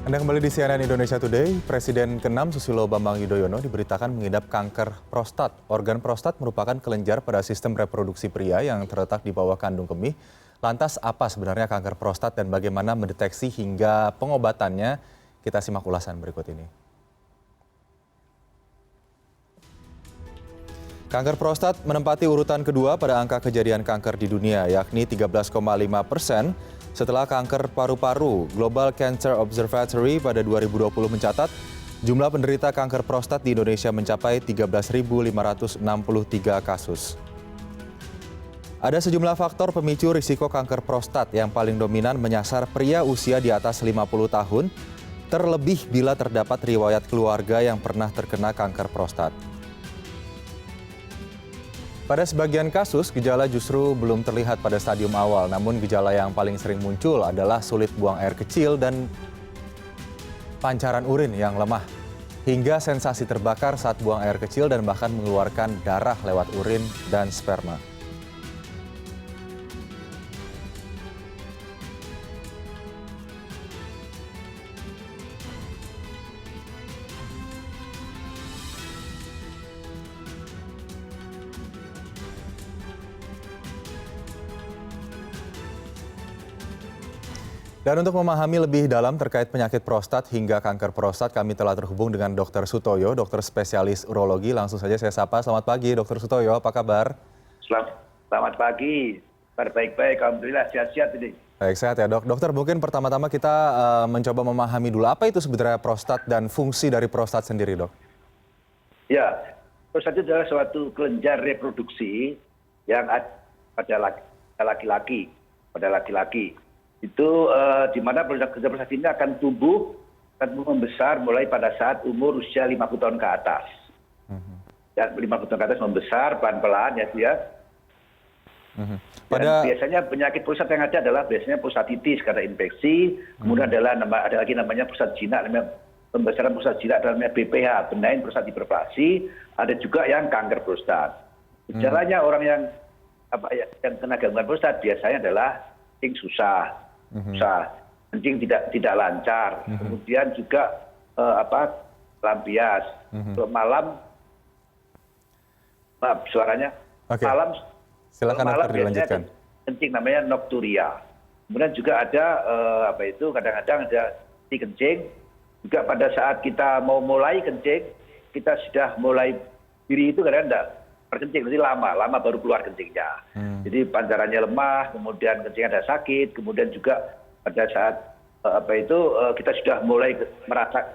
Anda kembali di CNN Indonesia Today. Presiden ke-6 Susilo Bambang Yudhoyono diberitakan mengidap kanker prostat. Organ prostat merupakan kelenjar pada sistem reproduksi pria yang terletak di bawah kandung kemih. Lantas apa sebenarnya kanker prostat dan bagaimana mendeteksi hingga pengobatannya? Kita simak ulasan berikut ini. Kanker prostat menempati urutan kedua pada angka kejadian kanker di dunia, yakni 13,5%. Setelah kanker paru-paru, Global Cancer Observatory pada 2020 mencatat jumlah penderita kanker prostat di Indonesia mencapai 13.563 kasus. Ada sejumlah faktor pemicu risiko kanker prostat yang paling dominan menyasar pria usia di atas 50 tahun, terlebih bila terdapat riwayat keluarga yang pernah terkena kanker prostat. Pada sebagian kasus, gejala justru belum terlihat pada stadium awal, namun gejala yang paling sering muncul adalah sulit buang air kecil dan pancaran urin yang lemah, hingga sensasi terbakar saat buang air kecil dan bahkan mengeluarkan darah lewat urin dan sperma. Dan untuk memahami lebih dalam terkait penyakit prostat hingga kanker prostat, kami telah terhubung dengan Dr. Sutoyo, dokter spesialis urologi. Langsung saja saya sapa. Selamat pagi, Dr. Sutoyo. Apa kabar? Selamat pagi. Baik-baik. Alhamdulillah sehat-sehat ini. Baik, sehat ya dok. Dokter, mungkin pertama-tama kita mencoba memahami dulu apa itu sebenarnya prostat dan fungsi dari prostat sendiri, dok. Ya, prostat itu adalah suatu kelenjar reproduksi yang ada pada laki-laki. Itu di mana kelenjar prostat ini akan tumbuh membesar mulai pada saat umur usia 50 tahun ke atas. Dan 50 tahun ke atas membesar pelan-pelan ya. Dan biasanya penyakit prostat yang ada adalah biasanya prostatitis karena infeksi, kemudian ada lagi namanya prostat jinak, namanya pembesaran prostat jinak namanya BPH, benign prostat hiperplasi, ada juga yang kanker prostat. Gejalanya orang yang kena gangguan prostat biasanya adalah kencing susah, kencing tidak lancar, kemudian juga lampias, malam, maaf suaranya, malam. Silakan dokter dilanjutkan. Kencing namanya nokturia. Kemudian juga ada kadang-kadang ada kencing. Juga pada saat kita mau mulai kencing, kita sudah mulai diri itu kadang-kadang tidak berkencing, nanti lama baru keluar kencingnya. Jadi pancarannya lemah, kemudian kencing ada sakit, kemudian juga pada saat kita sudah mulai merasa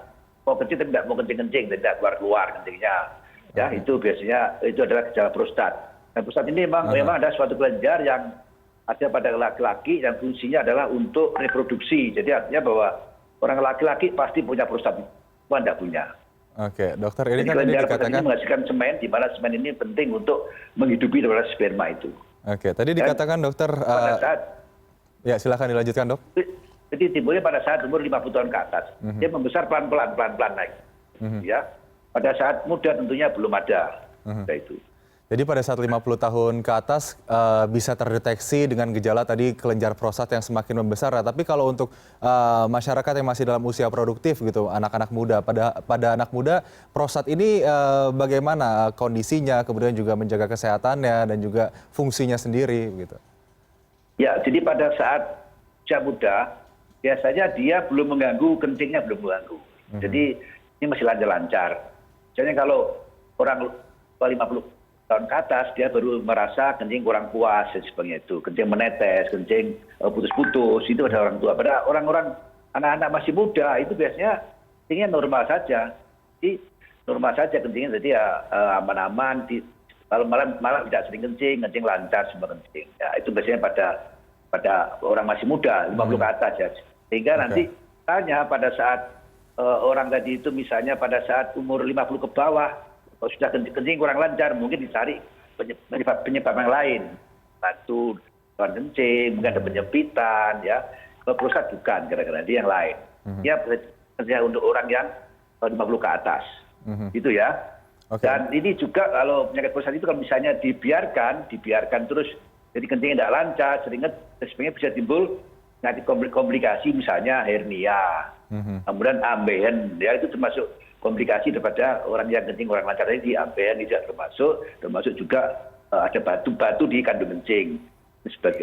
mau kencing tapi tidak mau kencing, tidak keluar kencingnya. Ya, itu biasanya itu adalah gejala prostat. Nah, prostat ini memang ada suatu kelenjar yang ada pada laki-laki yang fungsinya adalah untuk reproduksi. Jadi artinya bahwa orang laki-laki pasti punya prostat, bukan tidak punya. Oke, dokter, ini jadi kan tadi dikatakan ini menghasilkan semen, di mana semen ini penting untuk menghidupi daripada sperma itu. Oke, tadi dikatakan dokter. Pada saat, ya silakan dilanjutkan dok. Jadi timbulnya pada saat umur 50 tahun ke atas, dia membesar pelan-pelan naik. Ya, pada saat muda tentunya belum ada. Itu. Jadi pada saat 50 tahun ke atas bisa terdeteksi dengan gejala tadi kelenjar prostat yang semakin membesar. Tapi kalau untuk masyarakat yang masih dalam usia produktif gitu, anak-anak muda, pada anak muda prostat ini bagaimana kondisinya, kemudian juga menjaga kesehatannya dan juga fungsinya sendiri gitu. Ya, jadi pada saat usia muda biasanya dia belum mengganggu, kencingnya belum mengganggu. Jadi ini masih lancar-lancar. Misalnya kalau orang 50 tahun ke atas dia baru merasa kencing kurang puas dan sebagainya itu, kencing menetes, kencing putus-putus, itu ada orang tua. Pada orang-orang anak-anak masih muda itu biasanya kencingnya normal saja, jadi normal saja kencingnya, jadi ya aman-aman, malam tidak sering kencing lancar semua kencing. Ya, itu biasanya pada orang masih muda 50 ke atas ya, sehingga nanti tanya pada saat orang tadi itu misalnya pada saat umur 50 ke bawah, kalau sudah kencing kurang lancar, mungkin dicari penyebab yang lain. Batu, kencing, mungkin ada penyempitan, ya. Kalau prostat bukan, gara-gara dia yang lain. Ya, untuk orang yang 50 ke atas. Itu ya. Dan ini juga kalau penyakit prostat itu kalau misalnya dibiarkan terus, jadi kencingnya tidak lancar, sering sebagainya bisa timbul penyakit komplikasi misalnya hernia, kemudian ambeien, ya itu termasuk komplikasi daripada orang yang kencing orang lancar tadi. Ambeien tidak termasuk juga ada batu-batu di kandung kencing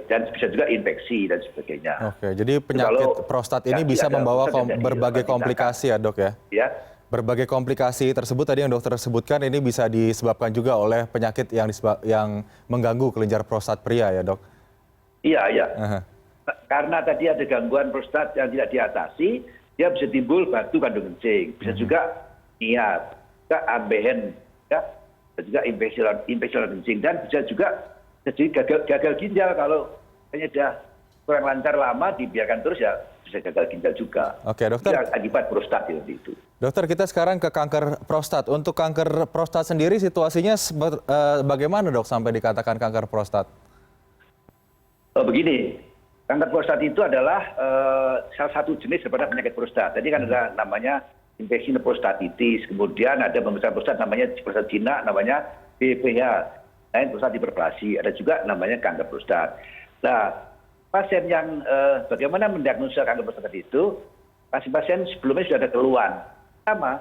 dan bisa juga infeksi dan sebagainya. Oke, jadi penyakit prostat ini bisa membawa berbagai komplikasi ya, Dok ya? Ya. Berbagai komplikasi tersebut tadi yang dokter sebutkan ini bisa disebabkan juga oleh penyakit yang mengganggu kelenjar prostat pria ya, Dok? Iya. Karena tadi ada gangguan prostat yang tidak diatasi, dia bisa timbul batu kandung kencing, bisa juga juga ambeien, ya, bisa juga infeksi kencing, dan bisa juga jadi gagal ginjal kalau hanya sudah kurang lancar lama dibiarkan terus ya bisa gagal ginjal juga. Oke, dokter. Akibat prostat itu. Dokter, kita sekarang ke kanker prostat. Untuk kanker prostat sendiri situasinya bagaimana, Dok, sampai dikatakan kanker prostat? Begini, kanker prostat itu adalah salah satu jenis daripada penyakit prostat. Tadi kan ada namanya infeksi prostatitis, kemudian ada pembesaran prostat namanya prostat jinak, namanya BPH. Prostat hiperplasi, ada juga namanya kanker prostat. Nah, pasien yang bagaimana mendiagnosa kanker prostat itu, pasien sebelumnya sudah ada keluhan sama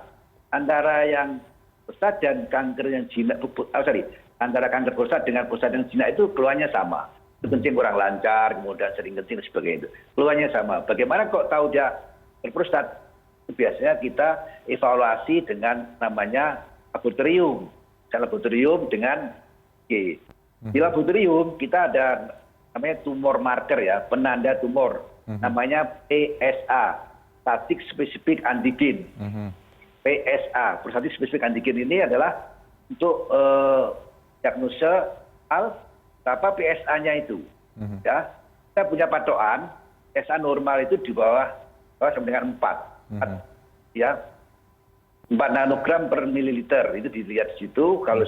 antara yang prostat dan kanker yang jinak, antara kanker prostat dengan prostat yang jinak itu keluhannya sama. Itu kencing kurang lancar, kemudian sering kencing dan sebagainya itu. Keluhannya sama. Bagaimana kok tahu dia prostat? Biasanya kita evaluasi dengan namanya laboratorium. Laboratorium dengan di laboratorium kita ada namanya tumor marker ya, penanda tumor, namanya PSA, prostatic specific antigen. PSA, prostatic specific antigen ini adalah untuk diagnosa berapa PSA-nya itu. Ya, kita punya patokan PSA normal itu di bawah sampai dengan 4. Ya, 4 nanogram per mililiter itu dilihat di situ. Kalau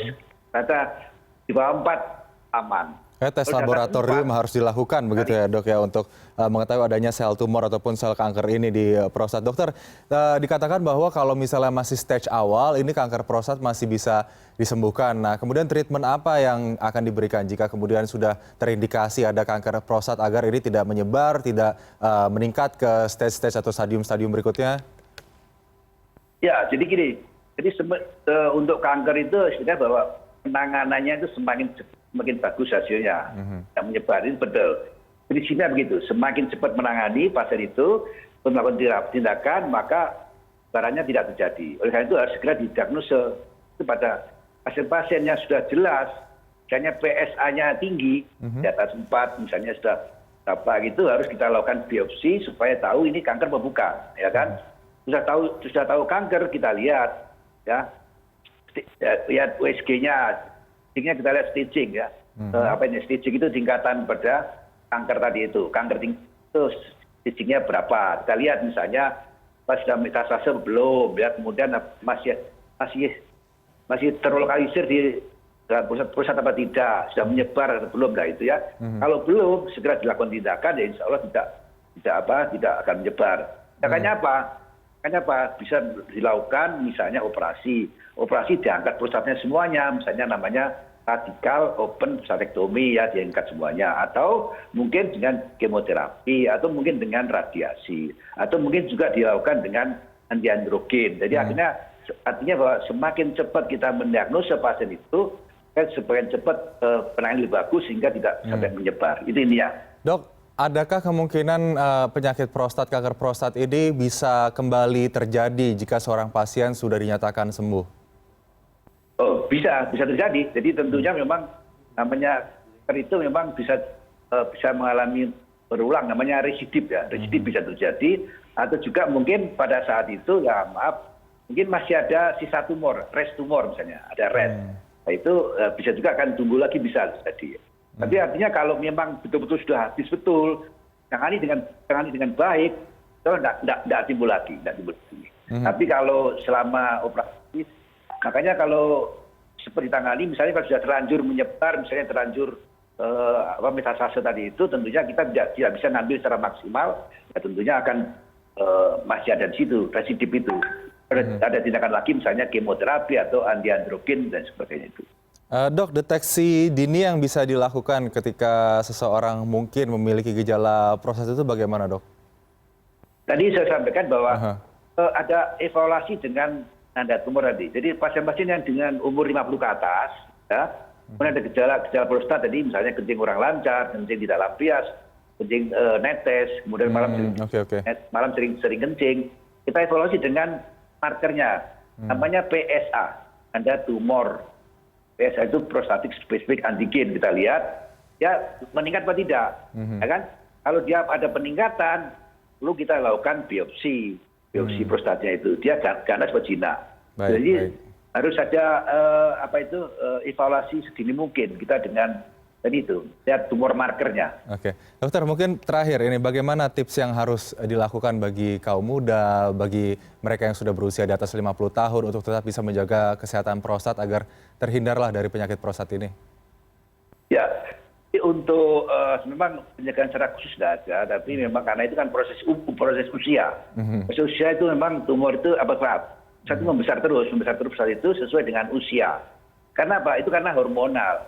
kata di bawah 4 aman. Tes laboratorium harus dilakukan begitu ya, Dok ya, untuk mengetahui adanya sel tumor ataupun sel kanker ini di prostat. Dokter, dikatakan bahwa kalau misalnya masih stage awal ini kanker prostat masih bisa disembuhkan. Nah, kemudian treatment apa yang akan diberikan jika kemudian sudah terindikasi ada kanker prostat agar ini tidak menyebar, tidak meningkat ke stage-stage atau stadium-stadium berikutnya? Ya, jadi gini. Jadi untuk kanker itu sebenarnya bahwa penanganannya itu semakin bagus hasilnya. Yang menyebar itu betul. Prinsipnya begitu, semakin cepat menangani pasien itu, melakukan tindakan, maka barangnya tidak terjadi. Oleh karena itu harus segera didiagnosa kepada pasien-pasien yang sudah jelas, misalnya PSA-nya tinggi, di atas 4, misalnya sudah apa gitu, harus kita lakukan biopsi supaya tahu ini kanker apa bukan, ya kan? Sudah tahu kanker, kita lihat, ya. Lihat USG-nya, kita lihat staging ya. Staging itu tingkatan pada kanker tadi itu. Kanker itu stagingnya berapa? Kita lihat misalnya pas sudah metastase belum, ya kemudian masih terlokalisir di pusat apa tidak, sudah menyebar atau belum, itu ya. Kalau belum, segera dilakukan tindakan, ya insya Allah tidak akan menyebar. Tindakannya apa? Bisa dilakukan misalnya operasi diangkat prostatnya semuanya, misalnya namanya radikal open prostatektomi, ya diangkat semuanya, atau mungkin dengan kemoterapi, atau mungkin dengan radiasi, atau mungkin juga dilakukan dengan anti androgen. Jadi artinya bahwa semakin cepat kita mendiagnosa pasien itu, semakin cepat penanganan lebih bagus sehingga tidak sampai menyebar. Itu intinya. Dok, adakah kemungkinan penyakit prostat, kanker prostat ini bisa kembali terjadi jika seorang pasien sudah dinyatakan sembuh? Oh, bisa terjadi. Jadi tentunya memang namanya itu memang bisa mengalami berulang, namanya residip ya. Residip bisa terjadi, atau juga mungkin pada saat itu ya mungkin masih ada sisa tumor, rest tumor misalnya, ada rest. Nah, itu bisa juga akan tumbuh lagi, bisa terjadi. Tapi artinya kalau memang betul-betul sudah habis betul, tangani dengan baik, itu tidak timbul lagi, Tapi kalau selama operasi, makanya kalau seperti tangani, misalnya kalau sudah terlanjur menyebar, misalnya terlanjur metastase tadi itu, tentunya kita tidak bisa ngambil secara maksimal, ya tentunya akan masih ada di situ, residip itu. Ada tindakan lagi misalnya kemoterapi atau anti androgen dan sebagainya itu. Dok, deteksi dini yang bisa dilakukan ketika seseorang mungkin memiliki gejala prostat itu bagaimana, Dok? Tadi saya sampaikan bahwa Aha. ada evaluasi dengan tanda tumor tadi. Jadi pasien-pasien yang dengan umur 50 ke atas, ya, kemudian ada gejala prostat tadi, misalnya kencing kurang lancar, kencing tidak lampias, kencing netes, kemudian malam sering kencing. Kita evaluasi dengan markernya, namanya PSA, tanda tumor. PSA itu prostatic specific antigen, kita lihat ya meningkat atau tidak, ya kan? Kalau dia ada peningkatan, perlu kita lakukan biopsi prostatnya itu, dia ganas vagina. Jadi harus ada evaluasi sedini mungkin kita dengan tadi itu lihat tumor markernya. Oke, dokter, mungkin terakhir ini bagaimana tips yang harus dilakukan bagi kaum muda, bagi mereka yang sudah berusia di atas 50 tahun untuk tetap bisa menjaga kesehatan prostat agar terhindarlah dari penyakit prostat ini? Ya, untuk memang penjagaan secara khusus tidak ada, tapi memang karena itu kan proses usia. Proses usia itu memang tumor itu satu membesar terus saat itu sesuai dengan usia. Karena apa? Itu karena hormonal.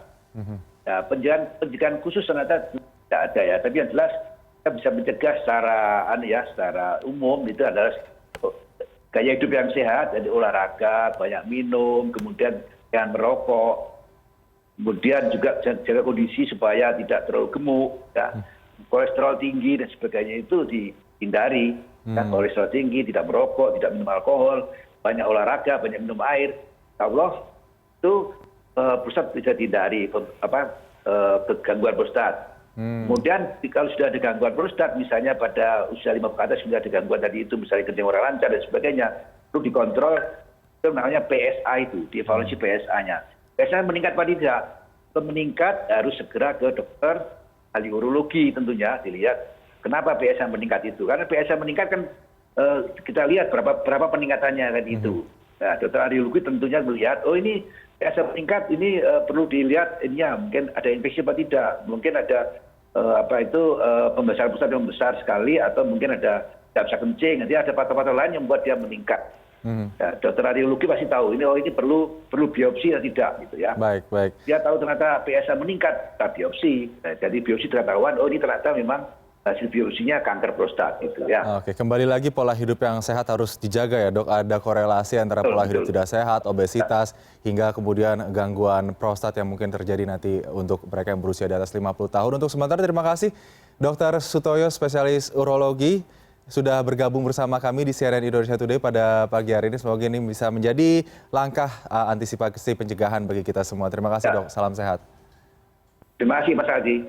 Ya, penjagaan khusus ternyata tidak ada ya, tapi yang jelas kita bisa mencegah secara umum itu adalah gaya hidup yang sehat, jadi olahraga, banyak minum, kemudian jangan merokok. Kemudian juga jaga kondisi supaya tidak terlalu gemuk, ya. Kolesterol tinggi dan sebagainya itu dihindari. Kolesterol tinggi, tidak merokok, tidak minum alkohol, banyak olahraga, banyak minum air. Insya Allah itu prostat bisa dihindari gangguan prostat. Kemudian kalau sudah ada gangguan prostat, misalnya pada usia 50 ke atas sudah ada gangguan tadi itu, misalnya kencing kurang lancar dan sebagainya, perlu dikontrol. Itu namanya PSA itu, dievaluasi PSA-nya. PSA meningkat apa tidak? Kalau meningkat harus segera ke dokter ahli urologi tentunya dilihat kenapa PSA meningkat itu. Karena PSA meningkat kan kita lihat berapa peningkatannya tadi itu. Nah, dokter ahli urologi tentunya melihat, oh ini PSA meningkat, ini perlu dilihat ininya mungkin ada infeksi apa tidak, mungkin ada pembesaran prostat yang besar sekali, atau mungkin ada tidak bisa kencing, nanti ada faktor-faktor lain yang membuat dia meningkat. Ya, dokter radiologi pasti tahu ini perlu biopsi atau tidak gitu ya. Baik. Dia tahu ternyata PSA meningkat, kita biopsi. Nah, jadi biopsi terketahuan, oh ini ternyata memang hasil biopsinya kanker prostat gitu ya. Oke, kembali lagi pola hidup yang sehat harus dijaga ya, Dok. Ada korelasi antara pola hidup tidak sehat, obesitas, hingga kemudian gangguan prostat yang mungkin terjadi nanti untuk mereka yang berusia di atas 50 tahun. Untuk sementara terima kasih Dr. Sutoyo, spesialis urologi, sudah bergabung bersama kami di CNN Indonesia Today pada pagi hari ini. Semoga ini bisa menjadi langkah antisipasi pencegahan bagi kita semua. Terima kasih, Dok. Salam sehat. Terima kasih, Mas Adi.